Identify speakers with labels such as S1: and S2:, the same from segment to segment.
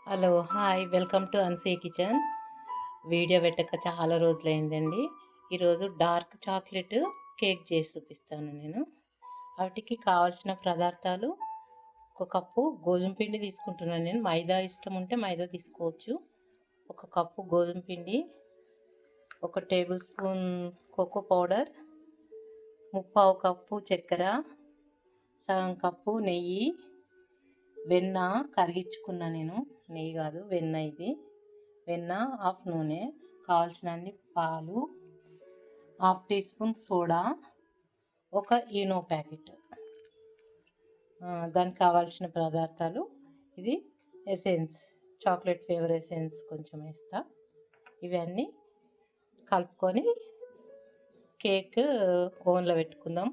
S1: Hello hi welcome to అన్సీ kitchen. Video పెట్టక చాలా రోజులైందండి. ఈరోజు డార్క్ చాక్లెట్ కేక్ చేసి చూపిస్తాను నేను. వాటికి కావాల్సిన పదార్థాలు: ఒక కప్పు గోధుమ పిండి తీసుకుంటున్నాను నేను. మైదా ఇష్టం ఉంటే మైదా తీసుకోవచ్చు. ఒక కప్పు గోధుమ పిండి, 1 table spoon cocoa powder, 3/4 cup చక్కెర, సగం కప్పు నెయ్యి, వెన్న కరిగించుకున్నా నేను, నెయ్యి కాదు వెన్న. ఇది వెన్న, హాఫ్ నూనె, కావాల్సినన్ని పాలు, 1/2 టీ స్పూన్ సోడా, ఒక ఈనో ప్యాకెట్. దానికి కావాల్సిన పదార్థాలు: ఇది ఎసెన్స్, చాక్లెట్ ఫ్లేవర్ ఎసెన్స్ కొంచెం వేస్తా. ఇవన్నీ కలుపుకొని కేక్ ఓవెన్లో పెట్టుకుందాం.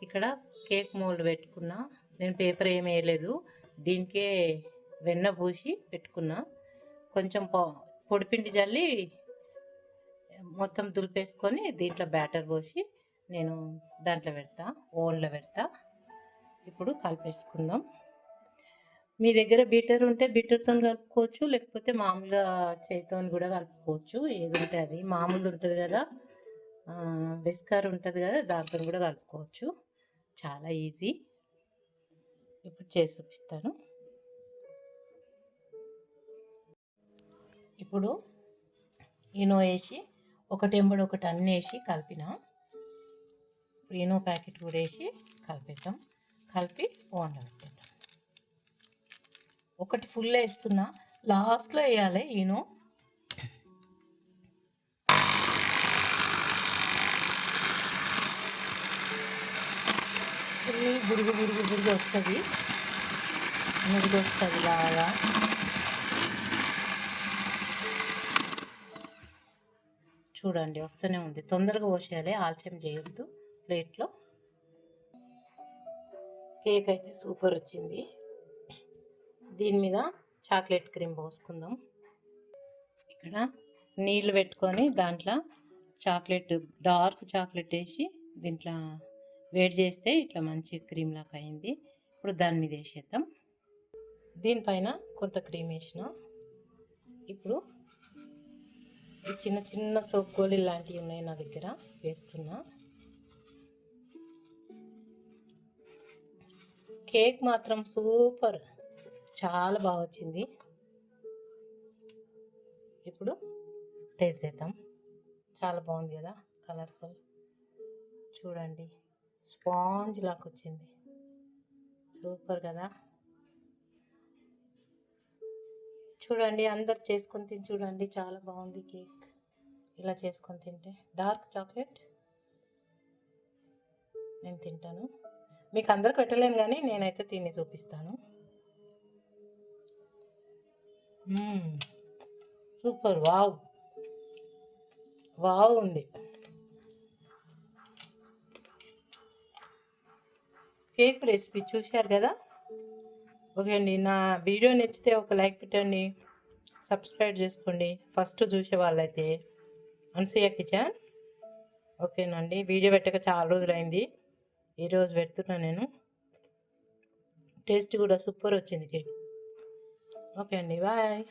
S1: ఇక్కడ కేక్ మోల్డ్ పెట్టుకున్నా నేను, పేపర్ ఏమి వేయలేదు. దీనికే వెన్న పూసి పెట్టుకున్నా. కొంచెం పొడిపిండి జల్లి మొత్తం దులిపేసుకొని దీంట్లో బ్యాటర్ పోసి నేను దాంట్లో పెడతా, ఓవెన్లో పెడతా. ఇప్పుడు కలిపేసుకుందాం. మీ దగ్గర బీటర్ ఉంటే బీటర్తో కలుపుకోవచ్చు, లేకపోతే మామూలుగా చేతితో కూడా కలుపుకోవచ్చు. ఏది ఉంటే అది. మామూలుది ఉంటుంది కదా, విస్కర్ ఉంటుంది కదా, దాంతో కూడా కలుపుకోవచ్చు. చాలా ఈజీ. ఇప్పుడు చేసి చూపిస్తాను. ఇప్పుడు ఈనో వేసి ఒకటెంబడి ఒకటి అన్నీ వేసి కలిపిన. ఇప్పుడు ఈనో ప్యాకెట్ కూడా వేసి కలిపేద్దాం. కలిపి ఓవెన్లో పెట్టేద్దాం. ఒకటి ఫుల్ వేస్తున్నా, లాస్ట్లో వేయాలి ఈనో. ఫుల్ బురుగు బురుగు బురుగు వస్తుంది, నురుగు వస్తుంది బాగా. చూడండి వస్తూనే ఉంది. తొందరగా పోసేయాలి, ఆలస్యం చేయొద్దు. ప్లేట్లో కేక్ అయితే సూపర్ వచ్చింది. దీని మీద చాక్లెట్ క్రీమ్ పోసుకుందాం. ఇక్కడ నీళ్ళు పెట్టుకొని దాంట్లో చాక్లెట్, డార్క్ చాక్లెట్ వేసి దీంట్లో వేడి చేస్తే ఇట్లా మంచి క్రీమ్ లాగా అయింది. ఇప్పుడు దాని మీద వేసేద్దాం. దీనిపైన కొంత క్రీమ్ వేసిన. ఇప్పుడు ఈ చిన్న చిన్న సోప్ గోళీలు లాంటివి ఉన్నాయి నా దగ్గర, వేస్తున్నా. కేక్ మాత్రం సూపర్, చాలా బాగా వచ్చింది. ఇప్పుడు టేస్ట్ చేద్దాం. చాలా బాగుంది కదా, కలర్ఫుల్. చూడండి స్పాంజ్ లాగా వచ్చింది, సూపర్ కదా. చూడండి అందరు చేసుకొని తిని చూడండి, చాలా బాగుంది కేక్. ఇలా చేసుకొని తింటే డార్క్ చాక్లెట్ నేను తింటాను. మీకు అందరికి పెట్టలేను కానీ నేనైతే తిని చూపిస్తాను. సూపర్, వావ్ వావ్ ఉంది కేక్ రెసిపీ. చూశారు కదా. ఓకే అండి, నా వీడియో నచ్చితే ఒక లైక్ పెట్టండి, సబ్స్క్రైబ్ చేసుకోండి. ఫస్ట్ చూసే వాళ్ళైతే అన్సూయ కిచెన్. ఓకేనండి, వీడియో పెట్టక చాలా రోజులైంది, ఈరోజు పెడుతున్నా నేను. టేస్ట్ కూడా సూపర్ వచ్చింది కేక్. ఓకే అండి, బాయ్.